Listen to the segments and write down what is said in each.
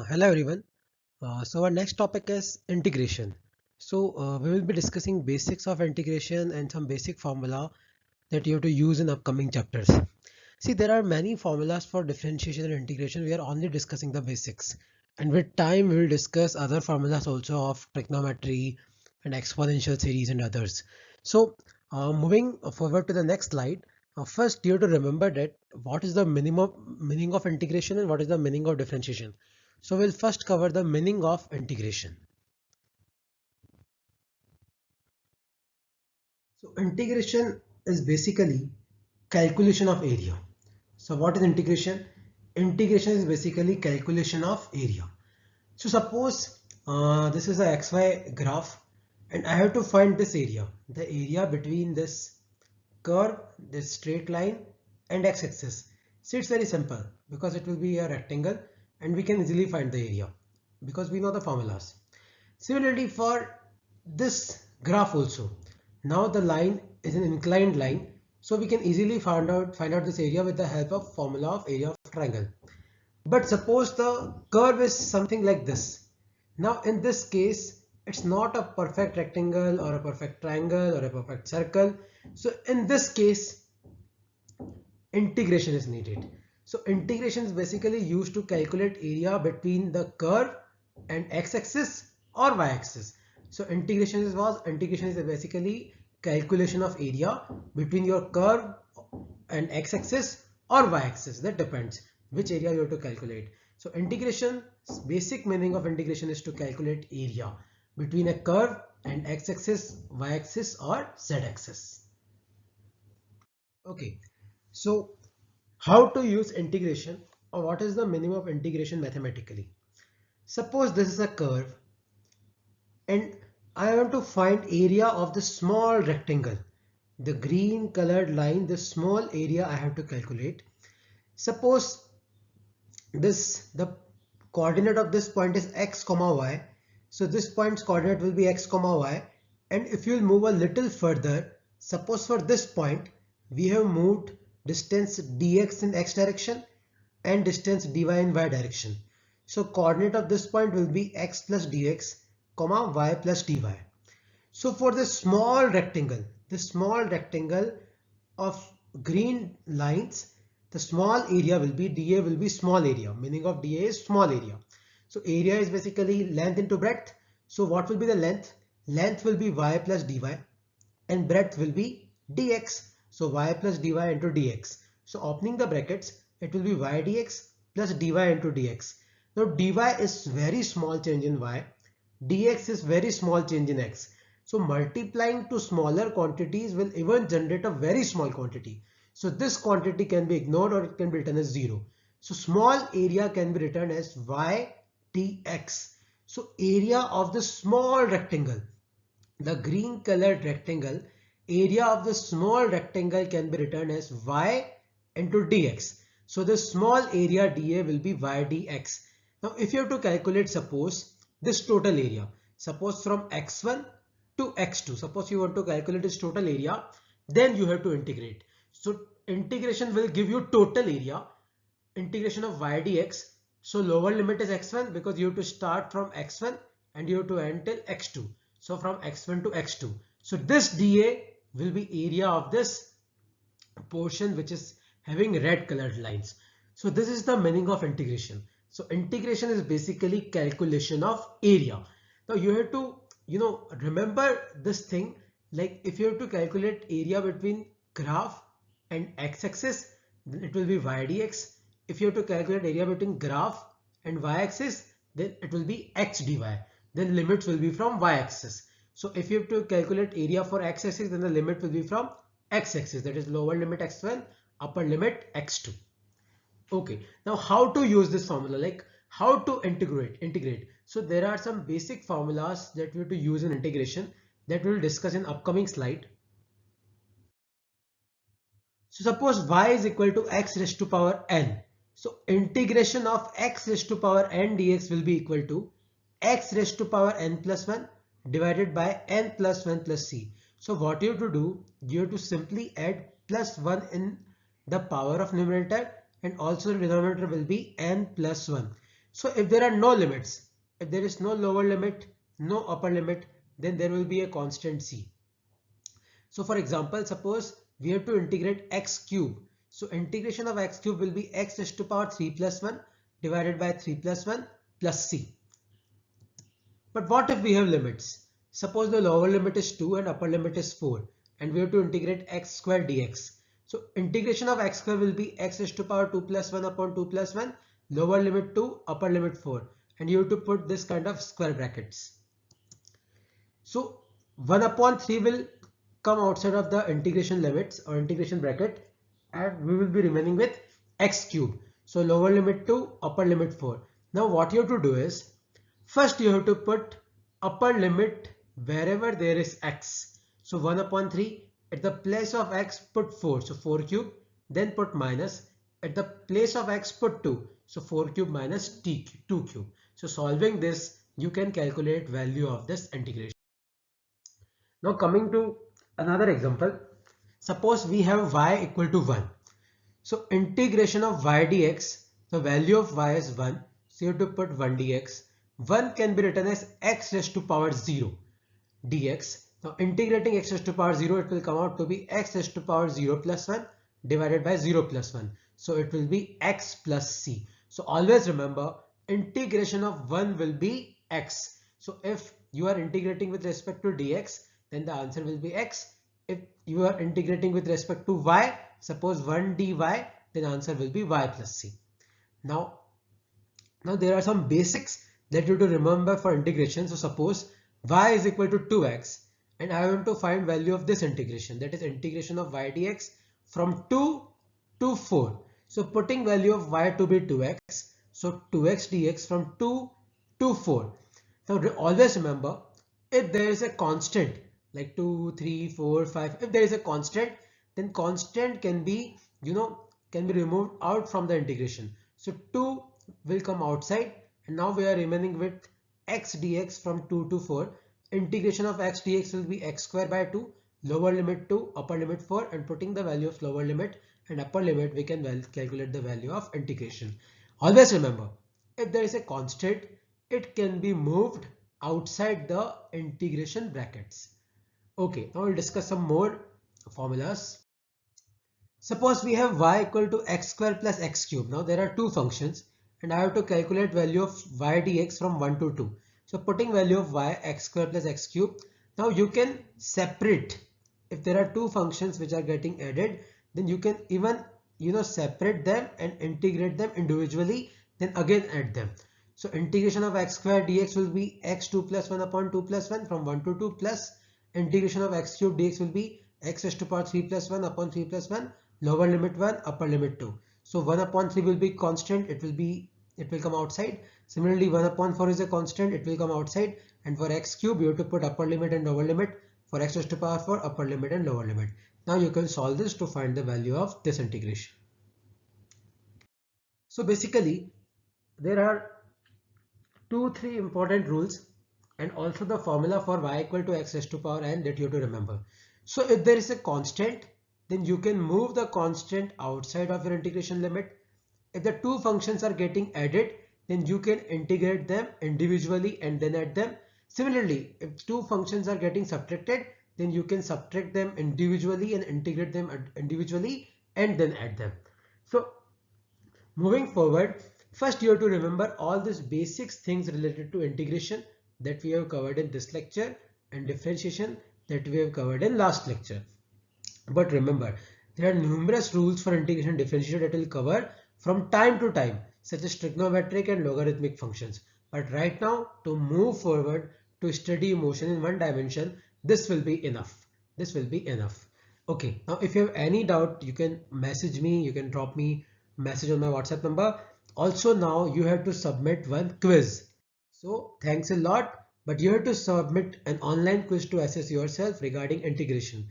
Hello everyone. So our next topic is integration. We will be discussing basics of integration and some basic formula that you have to use in upcoming chapters. See, there are many formulas for differentiation and integration. We are only discussing the basics. And with time, we will discuss other formulas also of trigonometry and exponential series and others. Moving forward to the next slide, first you have to remember that what is the minimum meaning of integration and what is the meaning of differentiation. So we'll first cover the meaning of integration. So integration is basically calculation of area. So what is integration? Integration is basically calculation of area. So suppose this is a XY graph and I have to find this area, the area between this curve, this straight line and x-axis. See, it's very simple because it will be a rectangle and we can easily find the area because we know the formulas. Similarly for this graph also, now the line is an inclined line, so we can easily find out this area with the help of formula of area of triangle. But suppose the curve is something like this. Now in this case, it's not a perfect rectangle or a perfect triangle or a perfect circle. So in this case, integration is needed. So integration is basically used to calculate area between the curve and x-axis or y-axis. So integration is basically calculation of area between your curve and x-axis or y-axis. That depends which area you have to calculate. So integration, basic meaning of integration is to calculate area between a curve and x-axis, y-axis or z-axis. Okay, so how to use integration or what is the meaning of integration mathematically? Suppose this is a curve and I want to find area of the small rectangle. The green colored line, the small area I have to calculate. Suppose the coordinate of this point is x comma y. So this point's coordinate will be x comma y. And if you'll move a little further, suppose for this point, we have moved distance dx in x direction and distance dy in y direction. So coordinate of this point will be x plus dx comma y plus dy. So for the small rectangle of green lines, the small area will be dA will be small area. Meaning of dA is small area. So area is basically length into breadth. So what will be the length? Length will be y plus dy and breadth will be dx. So y plus dy into dx. So opening the brackets, it will be y dx plus dy into dx. Now dy is very small change in y. Dx is very small change in x. So multiplying to smaller quantities will even generate a very small quantity. So this quantity can be ignored or it can be written as 0. So small area can be written as y dx. So area of the small rectangle, the green colored rectangle, area of the small rectangle can be written as y into dx. So the small area dA will be y dx. Now if you have to calculate, suppose this total area, suppose from x1 to x2, suppose you want to calculate this total area, then you have to integrate. So integration will give you total area, integration of y dx. So lower limit is x1 because you have to start from x1 and you have to end till x2. So from x1 to x2. So this dA will be area of this portion which is having red colored lines. So this is the meaning of integration. So integration is basically calculation of area. Now you have to, remember this thing, like if you have to calculate area between graph and x-axis, then it will be y dx. If you have to calculate area between graph and y-axis, then it will be x dy. Then limits will be from y-axis. So if you have to calculate area for x-axis, then the limit will be from x-axis, that is lower limit x1, upper limit x2. Okay, now how to use this formula, like how to integrate. So there are some basic formulas that we have to use in integration that we'll discuss in upcoming slide. So suppose y is equal to x raised to power n. So integration of x raised to power n dx will be equal to x raised to power n plus 1 divided by n plus 1 plus c. So what you have to do, you have to simply add plus 1 in the power of numerator and also the denominator will be n plus 1. So if there are no limits, if there is no lower limit, no upper limit, then there will be a constant c. So for example, suppose we have to integrate x cube. So integration of x cube will be x raised to power 3 plus 1 divided by 3 plus 1 plus c. But what if we have limits? Suppose the lower limit is 2 and upper limit is 4 and we have to integrate x square dx. So integration of x square will be x raised to power 2 plus 1 upon 2 plus 1, lower limit 2, upper limit 4, and you have to put this kind of square brackets. So 1 upon 3 will come outside of the integration limits or integration bracket, and we will be remaining with x cube. So lower limit 2, upper limit 4. Now what you have to do is, first you have to put upper limit wherever there is x. So 1 upon 3, at the place of x put 4, so 4 cube, then put minus, at the place of x put 2, so 4 cube minus 2 cube. So solving this, you can calculate value of this integration. Now coming to another example, suppose we have y equal to 1. So integration of y dx, the value of y is 1, so you have to put 1 dx. 1 can be written as x raised to power 0 dx. Now integrating x raised to power 0, it will come out to be x raised to power 0 plus 1 divided by 0 plus 1. So it will be x plus c. So always remember, integration of 1 will be x. So if you are integrating with respect to dx, then the answer will be x. If you are integrating with respect to y, suppose 1 dy, then answer will be y plus c. Now there are some basics that you have to remember for integration. So suppose y is equal to 2x and I want to find value of this integration, that is integration of y dx from 2 to 4. So putting value of y to be 2x, so 2x dx from 2 to 4. Now always remember, if there is a constant like 2, 3, 4, 5, if there is a constant, then constant can be removed out from the integration. So 2 will come outside and now we are remaining with x dx from 2 to 4. Integration of x dx will be x square by 2, lower limit 2, upper limit 4, and putting the value of lower limit and upper limit, we can calculate the value of integration. Always remember, if there is a constant, it can be moved outside the integration brackets. Okay, now we'll discuss some more formulas. Suppose we have y equal to x square plus x cube. Now there are two functions and I have to calculate value of y dx from 1 to 2. So putting value of y x square plus x cube. Now you can separate, if there are two functions which are getting added, then you can even separate them and integrate them individually, then again add them. So integration of x square dx will be x2 plus 1 upon 2 plus 1 from 1 to 2, plus integration of x cube dx will be x raised to power 3 plus 1 upon 3 plus 1, lower limit 1, upper limit 2. So 1 upon 3 will be constant, it will come outside. Similarly 1 upon 4 is a constant, it will come outside, and for x cube you have to put upper limit and lower limit. For x raised to power 4, upper limit and lower limit. Now you can solve this to find the value of this integration. So basically there are 2-3 important rules and also the formula for y equal to x raised to power n that you have to remember. So if there is a constant, then you can move the constant outside of your integration limit. If the two functions are getting added, then you can integrate them individually and then add them. Similarly, if two functions are getting subtracted, then you can subtract them individually and integrate them individually and then add them. So moving forward, first you have to remember all these basics things related to integration that we have covered in this lecture and differentiation that we have covered in last lecture. But remember, there are numerous rules for integration and differentiation that will cover from time to time, such as trigonometric and logarithmic functions. But right now, to move forward to study motion in one dimension, this will be enough. This will be enough. Okay, now if you have any doubt, you can message me, you can drop me a message on my WhatsApp number. Also now you have to submit one quiz. So thanks a lot, but you have to submit an online quiz to assess yourself regarding integration.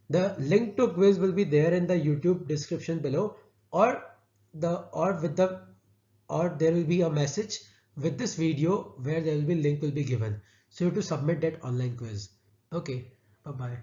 The link to quiz will be there in the YouTube description below, or there will be a message with this video where there will be link will be given. So you have to submit that online quiz. Okay, bye bye.